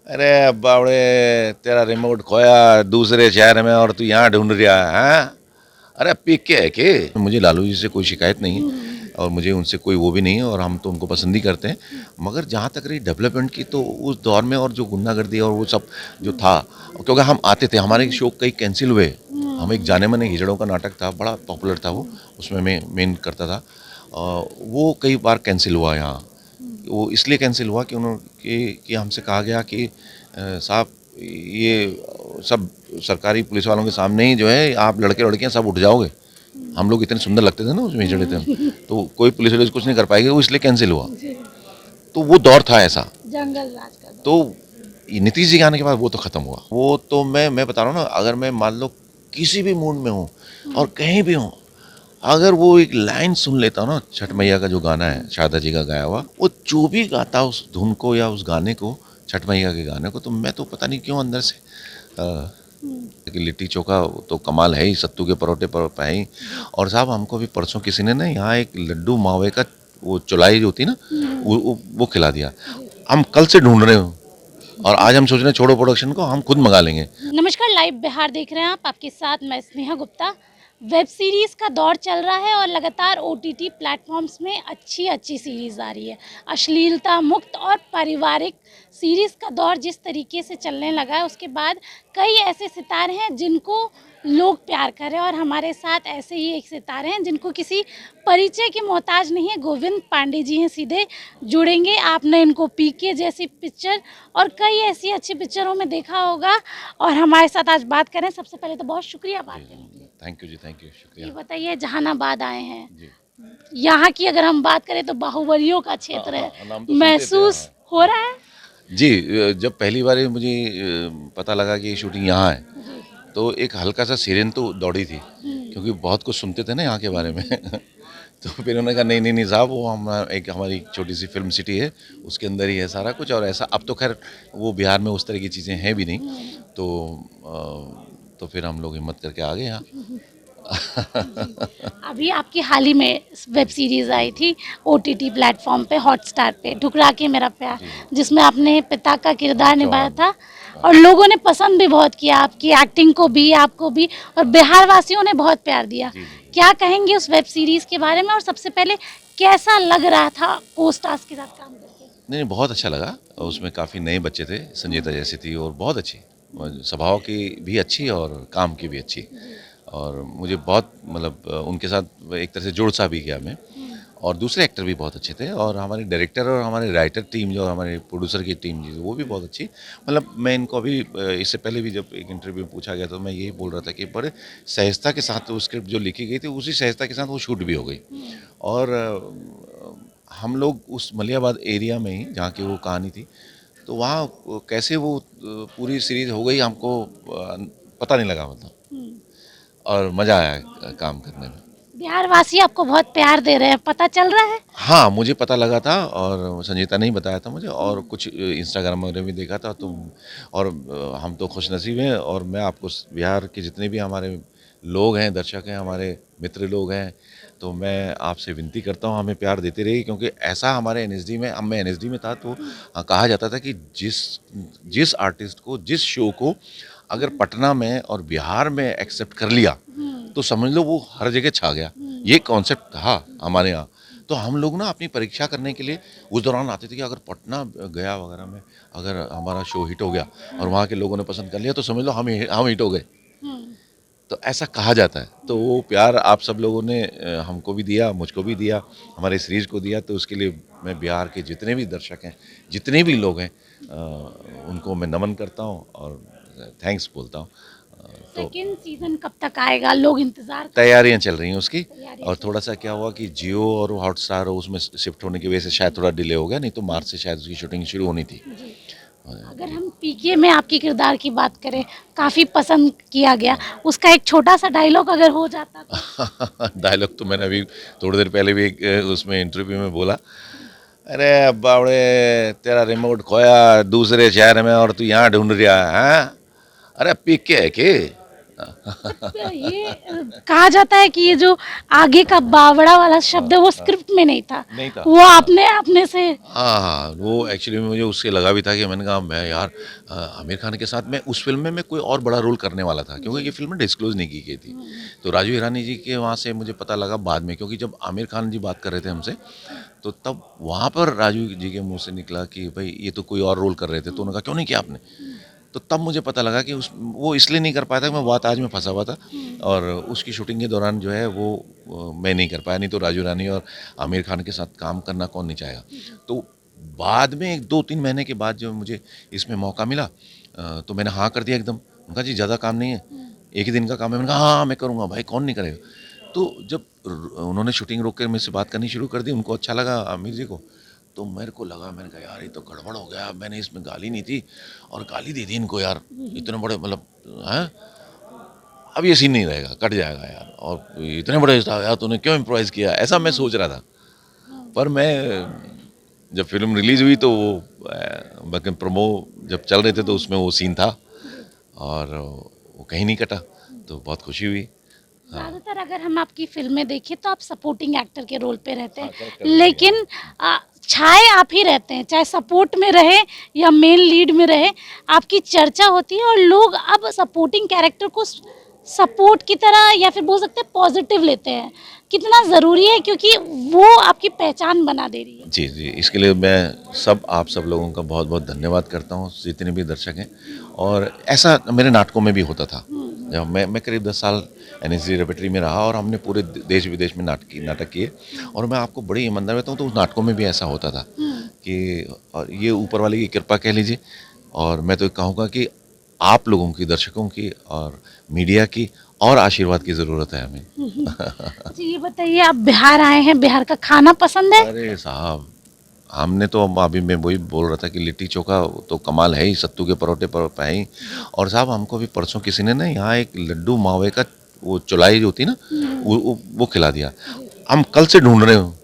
अरे बावड़े, तेरा रिमोट खोया दूसरे शहर में और तू यहाँ ढूंढ रहा है हाँ? अरे पीके है के मुझे लालू जी से कोई शिकायत नहीं है और मुझे उनसे कोई वो भी नहीं है और हम तो उनको पसंद ही करते हैं। मगर जहाँ तक रही डेवलपमेंट की तो उस दौर में और जो गुंडागर्दी और वो सब जो था, क्योंकि हम आते थे, हमारे शो कई कैंसिल हुए। हम एक जाने माने हिजड़ों का नाटक था, बड़ा पॉपुलर था वो, उसमें मैं मेन करता था। वो कई बार कैंसिल हुआ यहाँ। वो इसलिए कैंसिल हुआ कि उन्होंने कि हमसे कहा गया कि साहब ये सब सरकारी पुलिस वालों के सामने ही जो है आप लड़के लड़कियां सब उठ जाओगे। हम लोग इतने सुंदर लगते थे ना उसमें हिजड़े थे हम, तो कोई पुलिस वाले कुछ नहीं कर पाएगी, वो इसलिए कैंसिल हुआ। तो वो दौर था ऐसा। जंगल राज का दौर। तो ये नीतीश जी के आने के बाद वो तो खत्म हुआ। वो तो मैं बता रहा हूँ ना, अगर मैं मान लो किसी भी मूड में हूँ और कहीं भी हूँ, अगर वो एक लाइन सुन लेता हूँ ना, छठ मैया का जो गाना है शारदा जी का गाया हुआ, वो जो भी गाता उस धुन को या उस गाने को, छठ मैया के गाने को, तो मैं तो पता नहीं क्यों अंदर से कि लिट्टी चोखा तो कमाल है ही, सत्तू के परोठे पर है ही। और साहब हमको भी परसों किसी ने ना यहाँ एक लड्डू मावे का वो चुलाई जो होती है ना, वो खिला दिया। हम कल से ढूंढ रहे हो और आज हम सोच रहे हैं छोड़ो प्रोडक्शन को, हम खुद मंगा लेंगे। नमस्कार, लाइव बिहार देख रहे हैं आप, आपके साथ मैं स्नेहा गुप्ता। वेब सीरीज़ का दौर चल रहा है और लगातार ओटीटी प्लेटफॉर्म्स में अच्छी अच्छी सीरीज़ आ रही है। अश्लीलता मुक्त और पारिवारिक सीरीज़ का दौर जिस तरीके से चलने लगा है, उसके बाद कई ऐसे सितारे हैं जिनको लोग प्यार कर रहे हैं और हमारे साथ ऐसे ही एक सितारे हैं जिनको किसी परिचय की मोहताज नहीं है। गोविंद पांडे जी हैं, सीधे जुड़ेंगे। आपने इनको पीके जैसी पिक्चर और कई ऐसी अच्छी पिक्चरों में देखा होगा और हमारे साथ आज बात करें। सबसे पहले तो बहुत शुक्रिया बात करने के लिए। Thank you ji, thank you, ये शुक्रिया बताइए, जहानाबाद आए हैं, जी। यहाँ की अगर हम बात करें तो बाहुबलियों का क्षेत्र है, नाम तो सुनते थे महसूस हाँ। हो रहा है जी, जब पहली बार मुझे पता लगा कि ये शूटिंग यहाँ है, जी। तो एक हल्का सा सिरन तो दौड़ी थी, क्योंकि बहुत कुछ सुनते थे ना यहाँ के बारे में। तो फिर उन्होंने कहा नहीं नहीं नहीं साहब, वो हम एक हमारी छोटी सी फिल्म सिटी है, उसके अंदर ही है सारा कुछ और ऐसा। अब तो खैर वो बिहार में उस तरह की चीज़ें हैं भी नहीं। तो तो फिर हम लोग हिम्मत करके आ गए यहाँ। अभी आपकी हाल ही में वेब सीरीज आई थी ओटीटी प्लेटफॉर्म पे, हॉटस्टार पे, ठुकरा के मेरा प्यार, जिसमें आपने पिता का किरदार निभाया था और लोगों ने पसंद भी बहुत किया आपकी एक्टिंग को भी, आपको भी, और बिहार वासियों ने बहुत प्यार दिया। क्या कहेंगे उस वेब सीरीज के बारे में और सबसे पहले कैसा लग रहा था को स्टार्स के साथ काम करके? नहीं नहीं, बहुत अच्छा लगा। उसमें काफ़ी नए बच्चे थे, संजीता जैसी थी और बहुत अच्छी, और स्वभाव की भी अच्छी और काम की भी अच्छी। और मुझे बहुत मतलब उनके साथ एक तरह से जुड़ सा भी गया मैं। और दूसरे एक्टर भी बहुत अच्छे थे और हमारे डायरेक्टर और हमारे राइटर टीम, जो हमारे प्रोड्यूसर की टीम जी, वो भी बहुत अच्छी। मतलब मैं इनको अभी इससे पहले भी जब एक इंटरव्यू में पूछा गया तो मैं यही बोल रहा था कि बड़े सहजता के साथ वो स्क्रिप्ट जो लिखी गई थी, उसी सहजता के साथ वो शूट भी हो गई। और हम लोग उस मलियाबाद एरिया में ही, जहाँ की वो कहानी थी, तो वहाँ कैसे वो पूरी सीरीज हो गई हमको पता नहीं लगा, मतलब। और मज़ा आया काम करने में। बिहार वासी आपको बहुत प्यार दे रहे हैं, पता चल रहा है? हाँ, मुझे पता लगा था और संजीता ने ही बताया था मुझे, और कुछ इंस्टाग्राम वगैरह में देखा था तो। और हम तो खुशनसीब हैं, और मैं आपको बिहार के जितने भी हमारे लोग हैं, दर्शक हैं, हमारे मित्र लोग हैं, तो मैं आपसे विनती करता हूँ हमें प्यार देते रहिए, क्योंकि ऐसा हमारे एनएसडी में, अब मैं एनएसडी में था तो कहा जाता था कि जिस जिस आर्टिस्ट को, जिस शो को अगर पटना में और बिहार में एक्सेप्ट कर लिया, तो समझ लो वो हर जगह छा गया। ये कॉन्सेप्ट था हमारे यहाँ। तो हम लोग ना अपनी परीक्षा करने के लिए उस दौरान आते थे कि अगर पटना गया वगैरह में अगर हमारा शो हिट हो गया और वहाँ के लोगों ने पसंद कर लिया, तो समझ लो हम हिट हो गए। तो ऐसा कहा जाता है। तो वो प्यार आप सब लोगों ने हमको भी दिया, मुझको भी दिया, हमारे सीरीज को दिया, तो उसके लिए मैं बिहार के जितने भी दर्शक हैं, जितने भी लोग हैं, उनको मैं नमन करता हूँ और थैंक्स बोलता हूँ। तो सेकेंड सीजन कब तक आएगा? लोग इंतजार कर रहे तैयारियां चल रही हैं उसकी। तैयारियां और थोड़ा सा क्या हुआ कि जियो और हॉटस्टार उसमें शिफ्ट होने की वजह से शायद थोड़ा डिले हो गया, नहीं तो मार्च से शायद उसकी शूटिंग शुरू होनी थी। हैं। जी। अगर हम पीके में आपके किरदार की बात करें, काफी पसंद किया गया, उसका एक छोटा सा डायलॉग अगर हो जाता तो? डायलॉग तो मैंने अभी थोड़ी देर पहले भी एक उसमें इंटरव्यू में बोला। अरे बावड़े, तेरा रिमोट खोया दूसरे शहर में और तू यहाँ ढूंढ रहा है हाँ? अरे पीके है के ये कहा जाता है कि ये जो आगे का बावड़ा वाला शब्द है वो स्क्रिप्ट में नहीं था, नहीं था। वो आपने अपने से। हाँ, हाँ, वो एक्चुअली में मुझे उससे लगा भी था कि मैंने कहा मैं यार आमिर खान के साथ मैं उस फ़िल्म में मैं कोई और बड़ा रोल करने वाला था क्योंकि ये फ़िल्म डिस्क्लोज़ नहीं की गई थी। तो राजू हिरानी जी के वहाँ से मुझे पता लगा बाद में, क्योंकि जब आमिर खान जी बात कर रहे थे हमसे, तो तब वहाँ पर राजू जी के मुँह से निकला कि भई ये तो कोई और रोल कर रहे थे, तो उन्होंने कहा क्यों नहीं किया आपने? तो तब मुझे पता लगा कि उस वो इसलिए नहीं कर पाया था कि मैं बात आज में फँसा हुआ था, और उसकी शूटिंग के दौरान जो है वो मैं नहीं कर पाया, नहीं तो राजू रानी और आमिर खान के साथ काम करना कौन नहीं चाहेगा। तो बाद में 1-2-3 महीने के बाद जब मुझे इसमें मौका मिला, तो मैंने हाँ कर दिया एकदम। उन्होंने कहा जी ज़्यादा काम नहीं है, 1 ही दिन का काम है। मैंने कहा हाँ, हाँ, मैं करूँगा भाई, कौन नहीं करेगा। तो जब उन्होंने शूटिंग रोक कर मेरे से बात करनी शुरू कर दी, उनको अच्छा लगा आमिर जी को, तो मेरे को लगा, मैंने कहा यार ये तो गड़बड़ हो गया, मैंने इसमें गाली नहीं थी और गाली दे दी इनको यार, इतने बड़े मतलब हैं, अब ये सीन नहीं रहेगा, कट जाएगा यार, और इतने बड़े स्टार यार तूने क्यों इम्प्रोवाइज़ किया, ऐसा मैं सोच रहा था। पर मैं जब फिल्म रिलीज़ हुई तो वो बाकी प्रोमो जब चल रहे थे तो उसमें वो सीन था और वो कहीं नहीं कटा, तो बहुत खुशी हुई। ज़्यादातर अगर हम आपकी फिल्में देखें तो आप सपोर्टिंग एक्टर के रोल पे रहते हाँ, हैं, करेक्ट, करेक्ट, लेकिन छाए आप ही रहते हैं, चाहे सपोर्ट में रहे या मेन लीड में रहे, आपकी चर्चा होती है और लोग अब सपोर्टिंग कैरेक्टर को सपोर्ट की तरह या फिर बोल सकते हैं पॉजिटिव लेते हैं। कितना ज़रूरी है, क्योंकि वो आपकी पहचान बना दे रही है। जी, जी। इसके लिए मैं आप सब लोगों का बहुत-बहुत धन्यवाद करता हूँ, जितने भी दर्शक हैं। और ऐसा मेरे नाटकों में भी होता था। जब मैं करीब 10 साल एनएसडी रेperटरी में रहा और हमने पूरे देश-विदेश में नाटक किए, और मैं आपको बड़ी ईमानदारी बताऊँ तो उस नाटकों में भी ऐसा होता था कि, और ये ऊपर वाले की कृपा कह लीजिए, और मैं तो कहूँगा कि आप लोगों की, दर्शकों की और मीडिया की और आशीर्वाद की ज़रूरत है हमें। अच्छा, ये बताइए, आप बिहार आए हैं, बिहार का खाना पसंद है? अरे साहब, हमने तो अभी मैं वही बोल रहा था कि लिट्टी चोखा तो कमाल है ही, सत्तू के परोठे पर है ही। और साहब हमको अभी परसों किसी ने ना यहाँ एक लड्डू मावे का वो चुलाई जो होती है ना, वो खिला दिया। हम कल से ढूंढ रहे हो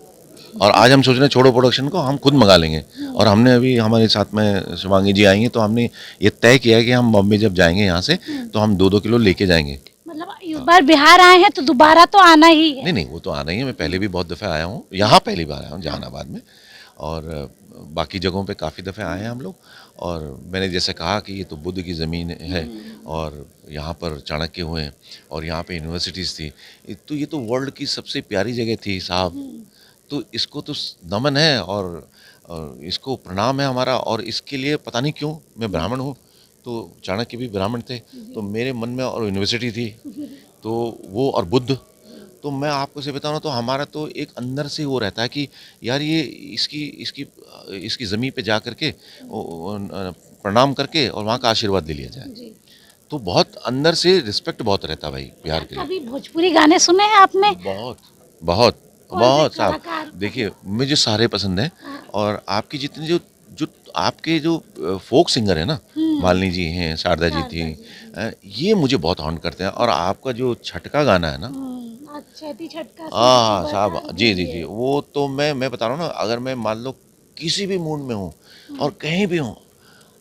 और आज हम सोच रहे हैं छोड़ो प्रोडक्शन को, हम खुद मंगा लेंगे। और हमने अभी हमारे साथ में शिवांगी जी आई हैं, तो हमने ये तय किया है कि हम बॉम्बे जब जाएंगे यहाँ से तो हम 2-2 किलो लेके जाएंगे। मतलब इस बार बिहार आए हैं तो दोबारा तो आना ही है। नहीं नहीं, वो तो आना ही है, मैं पहले भी बहुत दफ़े आया हूँ, यहाँ पहली बार आया हूँ जहानाबाद में, और बाकी जगहों पे काफ़ी दफ़े आए हैं हम लोग। और मैंने जैसे कहा कि ये तो बुद्ध की ज़मीन है, और यहाँ पर चाणक्य हुए और यहाँ पे यूनिवर्सिटीज़ थी, तो ये तो वर्ल्ड की सबसे प्यारी जगह थी साहब। तो इसको तो नमन है, और इसको प्रणाम है हमारा, और इसके लिए पता नहीं क्यों, मैं ब्राह्मण हूँ, तो चाणक्य भी ब्राह्मण थे, तो मेरे मन में, और यूनिवर्सिटी थी, तो वो और बुद्ध, तो मैं आपको से बताऊँ ना, तो हमारा तो एक अंदर से वो रहता है कि यार ये इसकी इसकी इसकी ज़मीन पे जा करके प्रणाम करके और वहाँ का आशीर्वाद ले लिया जाए। जी। तो बहुत अंदर से रिस्पेक्ट बहुत रहता है भाई बिहार के लिए। कभी भोजपुरी गाने सुने हैं आपने? बहुत, बहुत, कौन से बहुत साहब। कलाकार? देखिए मुझे सारे पसंद हैं, हाँ। और आपकी जितनी जो जो आपके जो फ़ोक सिंगर हैं ना, मालिनी जी हैं, शारदा जी थी, ये मुझे बहुत हॉन्ट करते हैं। और आपका जो छठ का गाना है ना, छठी छठ का हाँ साहब, जी, जी, जी, वो तो मैं बता रहा हूँ ना, अगर मैं मान लो किसी भी मूड में हूँ और कहीं भी हूँ,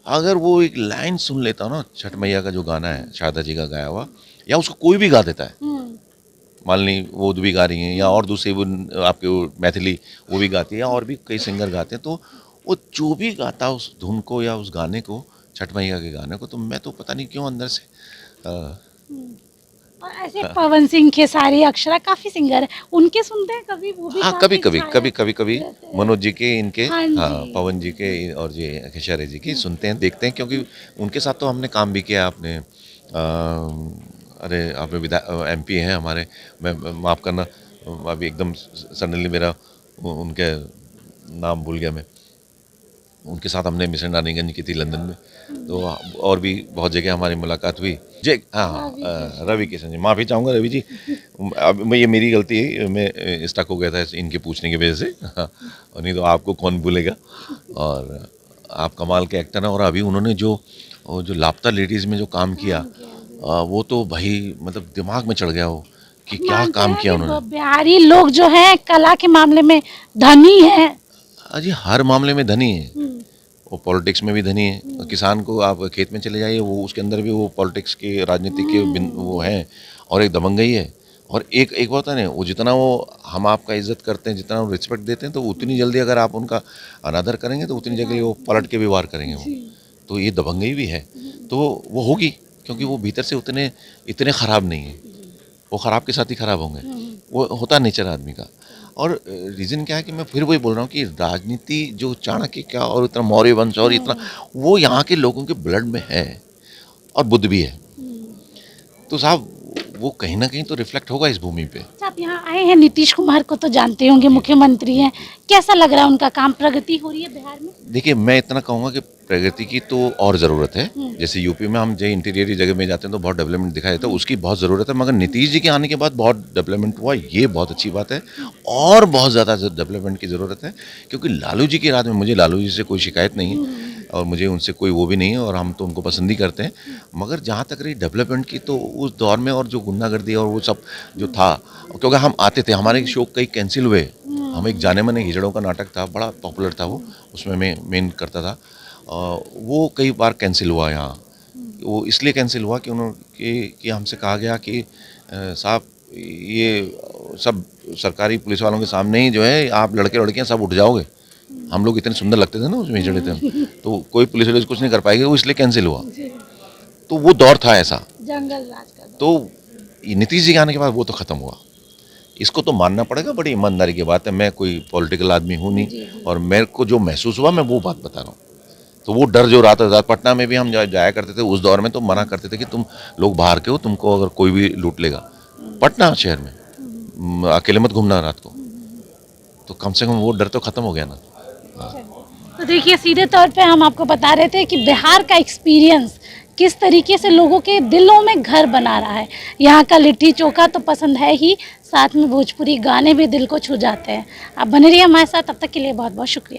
अगर वो एक लाइन सुन लेता हूँ ना, छठ मैया का जो गाना है, शारदा जी का गाया हुआ, या उसको कोई भी गा देता है, मालिनी वो भी गा रही हैं, या और दूसरे वो आपके वो मैथिली वो भी गाती है, या और भी कई सिंगर गाते हैं, तो वो जो भी गाता है उस धुन को या उस गाने को, छठ मैया के गाने को, तो मैं तो पता नहीं क्यों अंदर से और ऐसे पवन सिंह, खेसारी, अक्षरा, काफी सिंगर हैं, उनके सुनते हैं कभी? वो भी हाँ, काफी कभी रहते हैं। मनोज जी के, इनके, हाँ हाँ, जी। पवन जी के और ये खेसारी जी की सुनते हैं, देखते हैं, क्योंकि उनके साथ तो हमने काम भी किया। आपने अरे आपने एमपी हैं हमारे, मैं माफ़ करना, अभी एकदम सडनली मेरा उनके नाम भूल गया मैं। उनके साथ हमने मिशन रानीगंज की थी लंदन में, तो और भी बहुत जगह हमारी मुलाकात हुई। जय हाँ, रवि किशन जी, माफ़ी चाहूँगा रवि जी, अब ये मेरी गलती है, मैं स्टक हो गया था इनके पूछने की वजह से, और नहीं तो आपको कौन भूलेगा। और आप कमाल के एक्टर हैं, और अभी उन्होंने जो लापता लेडीज़ में जो काम किया, वो तो भाई मतलब दिमाग में चढ़ गया हो कि क्या मानते काम हैं किया कि उन्होंने। बिहारी लोग जो हैं कला के मामले में धनी हैं। जी हर मामले में धनी है, वो पॉलिटिक्स में भी धनी है। किसान को आप खेत में चले जाइए, वो उसके अंदर भी वो पॉलिटिक्स के, राजनीति के वो हैं, और एक दबंगई है। और एक एक बात है ना, वो जितना वो हम आपका इज्जत करते हैं, जितना वो रिस्पेक्ट देते हैं, तो उतनी जल्दी अगर आप उनका अनादर करेंगे तो उतनी जल्दी वो पलट के भी वार करेंगे वो। तो ये दबंगई भी है, तो वो होगी, क्योंकि वो भीतर से उतने इतने ख़राब नहीं है। वो ख़राब के साथ ही ख़राब होंगे, वो होता नेचर आदमी का। और रीज़न क्या है कि मैं फिर वही बोल रहा हूँ कि राजनीति जो चाणक्य क्या और इतना मौर्य वंश और इतना, वो यहाँ के लोगों के ब्लड में है, और बुद्ध भी है। तो साहब वो कहीं ना कहीं तो रिफ्लेक्ट होगा इस भूमि पे। अच्छा, आप यहाँ आए हैं, नीतीश कुमार को तो जानते होंगे, मुख्यमंत्री हैं, कैसा लग रहा है उनका काम? प्रगति हो रही है बिहार में? देखिए, मैं इतना कहूँगा कि प्रगति की तो और ज़रूरत है। जैसे यूपी में हम जो इंटीरियर जगह में जाते हैं तो बहुत डेवलपमेंट दिखाई देता है, उसकी बहुत ज़रूरत है। मगर नीतीश जी के आने के बाद बहुत डेवलपमेंट हुआ, ये बहुत अच्छी बात है। और बहुत ज़्यादा डेवलपमेंट की ज़रूरत है, क्योंकि लालू जी के राज में, मुझे लालू जी से कोई शिकायत नहीं है और मुझे उनसे कोई वो भी नहीं है, और हम तो उनको पसंद ही करते हैं। मगर जहाँ तक रही डेवलपमेंट की, तो उस दौर में और जो गुंडागर्दी और वो सब जो था, क्योंकि हम आते थे, हमारे शो कई कैंसिल हुए। हम एक जाने माने हिजड़ों का नाटक था, बड़ा पॉपुलर था वो, उसमें मैं मेन करता था। वो कई बार कैंसिल हुआ यहाँ। वो इसलिए कैंसिल हुआ कि कि हमसे कहा गया कि साहब ये सब सरकारी पुलिस वालों के सामने ही जो है आप लड़के लड़कियाँ सब उठ जाओगे। हम लोग इतने सुंदर लगते थे ना उसमें, हिजड़े थे हम, तो कोई पुलिस वाले कुछ नहीं कर पाएगी, वो इसलिए कैंसिल हुआ। तो वो दौर था ऐसा, जंगल राज का दौर। तो नीतीश जी के आने के बाद वो तो ख़त्म हुआ। इसको तो मानना पड़ेगा, बड़ी ईमानदारी की बात है। मैं कोई पॉलिटिकल आदमी हूँ नहीं, और मेरे को जो महसूस हुआ मैं वो बात बता रहा हूँ। तो वो डर जो रात पटना में भी हम जाया करते थे उस दौर में, तो मना करते थे कि तुम लोग बाहर के हो, तुमको अगर कोई भी लूट लेगा, पटना शहर में अकेले मत घूमना रात को। तो कम से कम वो डर तो ख़त्म हो गया ना। तो देखिए, सीधे तौर पे हम आपको बता रहे थे कि बिहार का एक्सपीरियंस किस तरीके से लोगों के दिलों में घर बना रहा है। यहाँ का लिट्टी चोखा तो पसंद है ही, साथ में भोजपुरी गाने भी दिल को छू जाते हैं। आप बने रहिए हमारे साथ, तब तक के लिए बहुत बहुत शुक्रिया।